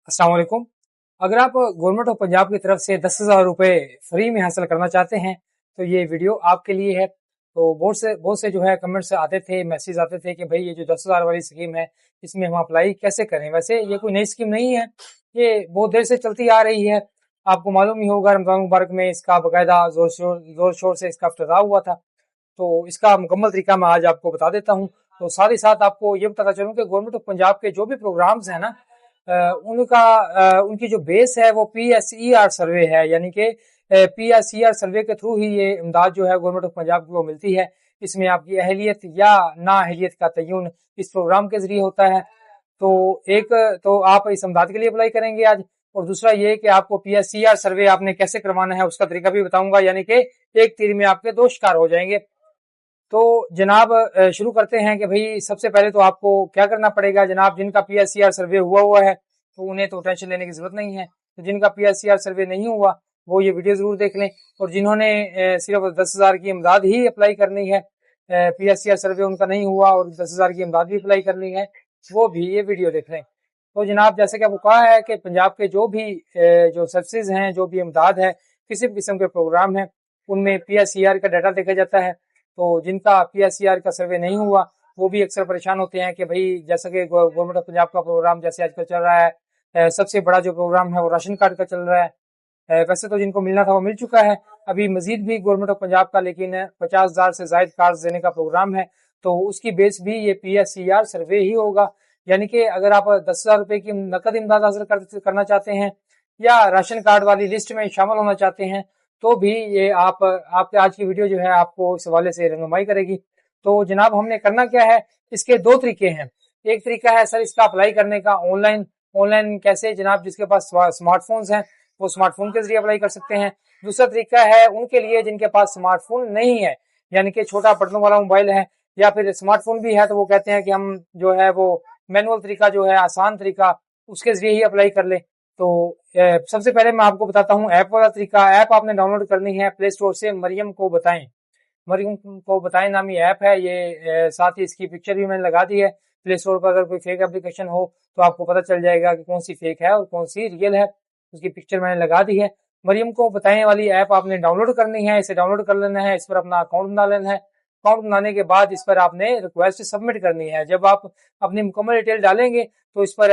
अस्सलाम वालेकुम। अगर आप गवर्नमेंट ऑफ पंजाब की तरफ से 10,000 रुपए फ्री में हासिल करना चाहते हैं तो ये वीडियो आपके लिए है। तो बहुत से जो है कमेंट्स आते थे, मैसेज आते थे कि भाई ये जो 10,000 वाली स्कीम है इसमें हम अप्लाई कैसे करें। वैसे ये कोई नई स्कीम नहीं है, ये बहुत देर से चलती आ रही है। आपको मालूम ही होगा, रमजान मुबारक में इसका बाकायदा जोर शोर से इसका इफ्तिताह हुआ था। तो इसका मुकम्मल तरीका मैं आज आपको बता देता हूँ। तो साथ ही साथ आपको ये बताना चलूँ कि गवर्नमेंट ऑफ पंजाब के जो भी प्रोग्राम्स हैं ना, उनकी जो बेस है वो PSER सर्वे है, यानी कि PSER सर्वे के थ्रू ही ये इमदाद जो है गवर्नमेंट ऑफ पंजाब को मिलती है। इसमें आपकी अहलियत या नाअहलियत का तयन इस प्रोग्राम के जरिए होता है। तो एक तो आप इस इमदाद के लिए अप्लाई करेंगे आज, और दूसरा ये कि आपको PSER सर्वे आपने कैसे करवाना है उसका तरीका भी बताऊंगा, यानी कि एक तीर में आपके दो शिकार हो जाएंगे। तो जनाब शुरू करते हैं कि भाई सबसे पहले तो आपको क्या करना पड़ेगा। जनाब जिनका PSER सर्वे हुआ है तो उन्हें तो टेंशन लेने की जरूरत नहीं है। तो जिनका PSER सर्वे नहीं हुआ वो ये वीडियो जरूर देख लें, और जिन्होंने सिर्फ 10,000 की इमदाद ही अप्लाई करनी है, PSER सर्वे उनका नहीं हुआ और 10,000 की इमदाद भी अप्लाई करनी है, वो भी ये वीडियो देख लें। तो जनाब जैसे कि आपको कहा है कि पंजाब के जो भी जो सर्विसेज हैं, जो भी इमदाद है, किसी भी किस्म के प्रोग्राम है, उनमें PSER का डाटा देखा जाता है। तो जिनका PSER का सर्वे नहीं हुआ वो भी अक्सर परेशान होते हैं कि भाई जैसा कि गवर्नमेंट ऑफ पंजाब का प्रोग्राम जैसे आजकल चल रहा है, सबसे बड़ा जो प्रोग्राम है वो राशन कार्ड का चल रहा है। वैसे तो जिनको मिलना था वो मिल चुका है, अभी मजीद भी गवर्नमेंट ऑफ पंजाब का लेकिन 50,000 से ज्यादा कार्ड देने का प्रोग्राम है। तो उसकी बेस भी ये PSER सर्वे ही होगा। यानी कि अगर आप 10,000 रुपए की नकद इमदाद हासिल करना चाहते हैं या राशन कार्ड वाली लिस्ट में शामिल होना चाहते हैं, तो भी ये आपके आज की वीडियो जो है आपको इस हवाले से रहनुमाई करेगी। तो जनाब हमने करना क्या है, इसके दो तरीके हैं। एक तरीका है सर इसका अप्लाई करने का ऑनलाइन। ऑनलाइन कैसे जनाब, जिसके पास स्मार्टफोन्स हैं वो स्मार्टफोन के जरिए अप्लाई कर सकते हैं। दूसरा तरीका है उनके लिए जिनके पास स्मार्टफोन नहीं है, यानी कि छोटा बटनों वाला मोबाइल है, या फिर स्मार्टफोन भी है तो वो कहते हैं कि हम जो है वो मैनुअल तरीका जो है, आसान तरीका, उसके जरिए ही अप्लाई कर ले। तो सबसे पहले मैं आपको बताता हूँ ऐप वाला तरीका। ऐप आपने डाउनलोड करनी है प्ले स्टोर से, मरियम को बताएं नामी ऐप है ये। साथ ही इसकी पिक्चर भी मैंने लगा दी है। प्ले स्टोर पर अगर कोई फेक एप्लीकेशन हो तो आपको पता चल जाएगा कि कौन सी फेक है और कौन सी रियल है। उसकी पिक्चर मैंने लगा दी है। मरियम को बताएं वाली ऐप आपने डाउनलोड करनी है, इसे डाउनलोड कर लेना है। इस पर अपना अकाउंट बना लेना है। अकाउंट बनाने के बाद इस पर आपने रिक्वेस्ट सबमिट करनी है। जब आप अपनी मुकम्मल डिटेल डालेंगे तो इस पर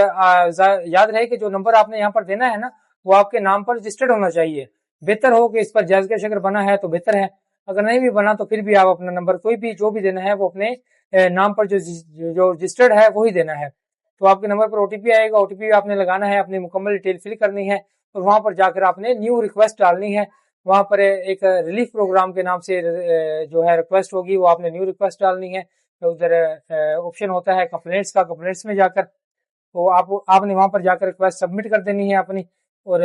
याद रहे कि जो नंबर आपने यहाँ पर देना है ना, वो आपके नाम पर रजिस्टर्ड होना चाहिए। बेहतर हो कि इस पर जायज कैश अगर बना है तो बेहतर है, अगर नहीं भी बना तो फिर भी आप अपना नंबर कोई भी जो भी देना है वो अपने नाम पर जो रजिस्टर्ड है वही देना है। तो आपके नंबर पर OTP आएगा, OTP आपने लगाना है, अपनी मुकम्मल डिटेल फिल करनी है, और वहां पर जाकर आपने न्यू रिक्वेस्ट डालनी है। वहां पर एक रिलीफ प्रोग्राम के नाम से जो है रिक्वेस्ट होगी, वो आपने न्यू रिक्वेस्ट डालनी है। तो उधर ऑप्शन होता है कंप्लेंट्स का, कंप्लेंट्स में जाकर तो आपने वहां पर जाकर रिक्वेस्ट सबमिट कर देनी है अपनी। और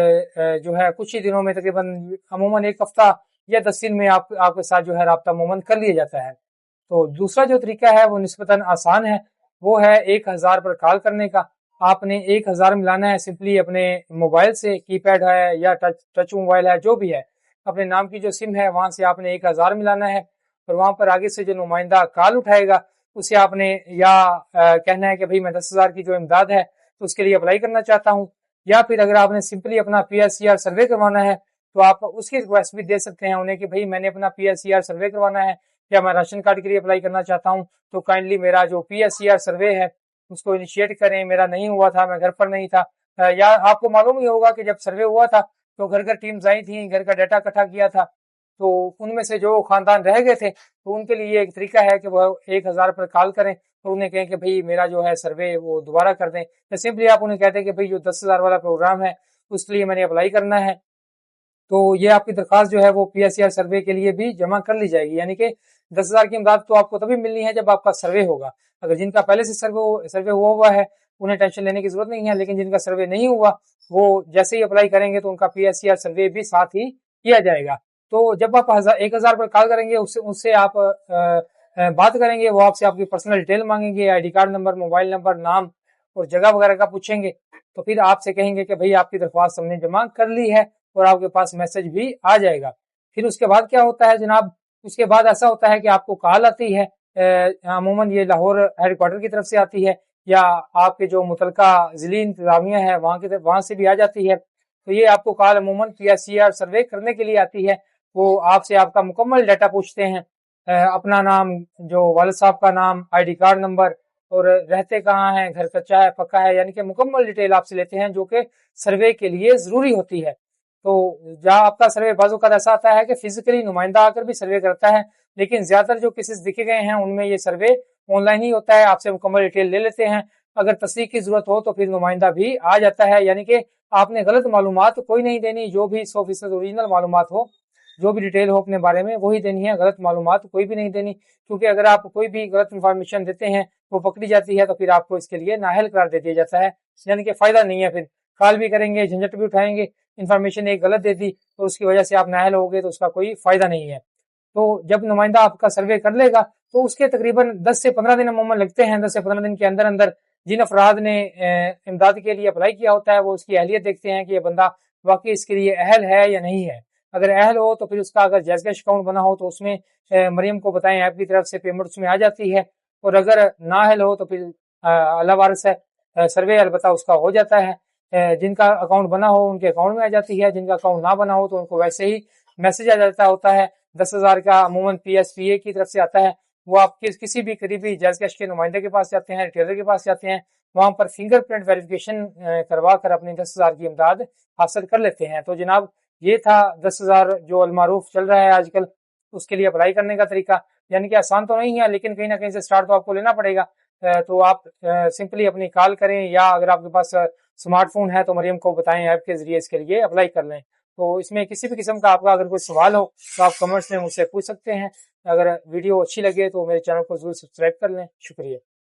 जो है कुछ ही दिनों में, तकरीबन अमूमन एक हफ्ता या 10 दिन में आपके साथ जो है राब्ता अमूमन कर लिया जाता है। तो दूसरा जो तरीका है वो निस्बतन आसान है, वो है 1,000 पर कॉल करने का। आपने 1,000 मिलाना है सिंपली अपने मोबाइल से, कीपैड है या टच मोबाइल है, जो भी है, अपने नाम की जो सिम है वहां से आपने 1,000 मिलाना है। और वहां पर आगे से जो नुमाइंदा कॉल उठाएगा उसे आपने या कहना है कि भाई मैं 10,000 की जो इमदाद है तो उसके लिए अप्लाई करना चाहता हूँ, या फिर अगर आपने सिंपली अपना PSER सर्वे करवाना है तो आप उसकी रिक्वेस्ट भी दे सकते हैं उन्हें कि भाई मैंने अपना PSER सर्वे करवाना है या मैं राशन कार्ड के लिए अप्लाई करना चाहता हूँ, तो काइंडली मेरा जो PSER सर्वे है उसको इनिशिएट करें। मेरा नहीं हुआ था, मैं घर पर नहीं था, या आपको मालूम ही होगा कि जब सर्वे हुआ था तो घर घर टीम्स आई थी, घर का डाटा इकट्ठा किया था। तो उनमें से जो खानदान रह गए थे तो उनके लिए एक तरीका है कि वो 1,000 पर कॉल करें तो उन्हें कहें कि भाई मेरा जो है सर्वे वो दोबारा कर दें, या सिंपली आप उन्हें कहते हैं कि भाई जो 10,000 वाला प्रोग्राम है उसके लिए मैंने अप्लाई करना है। तो ये आपकी दरखास्त जो है वो PSER सर्वे के लिए भी जमा कर ली जाएगी। यानी कि 10,000 की इमदाद तो आपको तभी मिलनी है जब आपका सर्वे होगा। अगर जिनका पहले से सर्वे हुआ है उन्हें टेंशन लेने की जरूरत नहीं है, लेकिन जिनका सर्वे नहीं हुआ वो जैसे ही अप्लाई करेंगे तो उनका PSER सर्वे भी साथ ही किया जाएगा। तो जब आप 1,000 पर कॉल करेंगे उससे आप बात करेंगे, वो आपसे आपकी पर्सनल डिटेल मांगेंगे, ID card number, mobile number, नाम और जगह वगैरह का पूछेंगे। तो फिर आपसे कहेंगे कि भाई आपकी दरख्वास्त हमने जमा कर ली है, और आपके पास मैसेज भी आ जाएगा। फिर उसके बाद क्या होता है जनाब, उसके बाद ऐसा होता है कि आपको कॉल आती है, अमूमन ये लाहौर हेडक्वार्टर की तरफ से आती है या आपके जो मुतलका ज़िली इंतजामिया है वहाँ से भी आ जाती है। तो ये आपको कॉल अमूमन PSCR सर्वे करने के लिए आती है। वो आपसे आपका मुकम्मल डाटा पूछते हैं, अपना नाम, जो वालिद साहब का नाम, ID कार्ड नंबर और रहते कहाँ हैं, घर कच्चा है पक्का है, यानी कि मुकम्मल डिटेल आपसे लेते हैं जो कि सर्वे के लिए ज़रूरी होती है। तो जहाँ आपका सर्वे बाज़ औक़ात ऐसा आता है कि फिजिकली नुमाइंदा आकर भी सर्वे करता है, लेकिन ज़्यादातर जो केसेस देखे गए हैं उनमें ये सर्वे ऑनलाइन ही होता है। आपसे मुकम्मल डिटेल ले लेते हैं, अगर तस्दीक की ज़रूरत हो तो फिर नुमाइंदा भी आ जाता है, यानी कि आपने गलत मालूमात कोई नहीं देनी, जो भी 100% ओरिजिनल मालूमात हो, जो भी डिटेल हो अपने बारे में वही देनी है, गलत मालूमात कोई भी नहीं देनी। क्योंकि अगर आप कोई भी गलत इन्फॉर्मेशन देते हैं वो पकड़ी जाती है तो फिर आपको इसके लिए नाअहल करार दे दिया जाता है, यानी कि फ़ायदा नहीं है। फिर कॉल भी करेंगे, झंझट भी उठाएंगे, इन्फॉर्मेशन एक गलत दे दी तो उसकी वजह से आप नाअहल हो गए तो उसका कोई फ़ायदा नहीं है। तो जब नुमाइंदा आपका सर्वे कर लेगा तो उसके तकरीबन 10 से 15 दिन अमूमन लगते हैं। 10 से 15 दिन के अंदर अंदर जिन अफराद ने इमदाद के लिए अप्लाई किया होता है वो उसकी अहलियत देखते हैं कि ये बंदा वाकई इसके लिए अहल है या नहीं है। अगर अहल हो तो फिर उसका अगर जायज़ कैश अकाउंट बना हो तो उसमें मरियम को बताएं ऐप की तरफ से पेमेंट उसमें आ जाती है, और अगर नाअहल हो तो फिर अल्लाह वारिस है सर्वे अलबत्ता उसका हो जाता है। जिनका अकाउंट बना हो उनके अकाउंट में आ जाती है, जिनका अकाउंट ना बना हो तो उनको वैसे ही मैसेज आ जाता होता है। 10,000 का अमूमन PSPA की तरफ से आता है, वो आप किसी भी करीबी जायज़ कैश के नुमाइंदे के पास जाते हैं, रिटेलर के पास जाते हैं, वहाँ पर फिंगरप्रिंट वेरिफिकेशन करवा कर अपनी 10,000 की इमदाद हासिल कर लेते हैं। तो जनाब ये था 10,000 जो अलमारूफ चल रहा है आजकल, उसके लिए अप्लाई करने का तरीका। यानी कि आसान तो नहीं है, लेकिन कहीं ना कहीं से स्टार्ट तो आपको लेना पड़ेगा। तो आप सिंपली अपनी कॉल करें, या अगर आपके पास स्मार्टफोन है तो मरियम को बताएं ऐप के जरिए इसके लिए अप्लाई कर लें। तो इसमें किसी भी किस्म का आपका अगर कोई सवाल हो तो आप कमेंट्स में मुझसे पूछ सकते हैं। अगर वीडियो अच्छी लगे तो मेरे चैनल को जरूर सब्सक्राइब कर लें। शुक्रिया।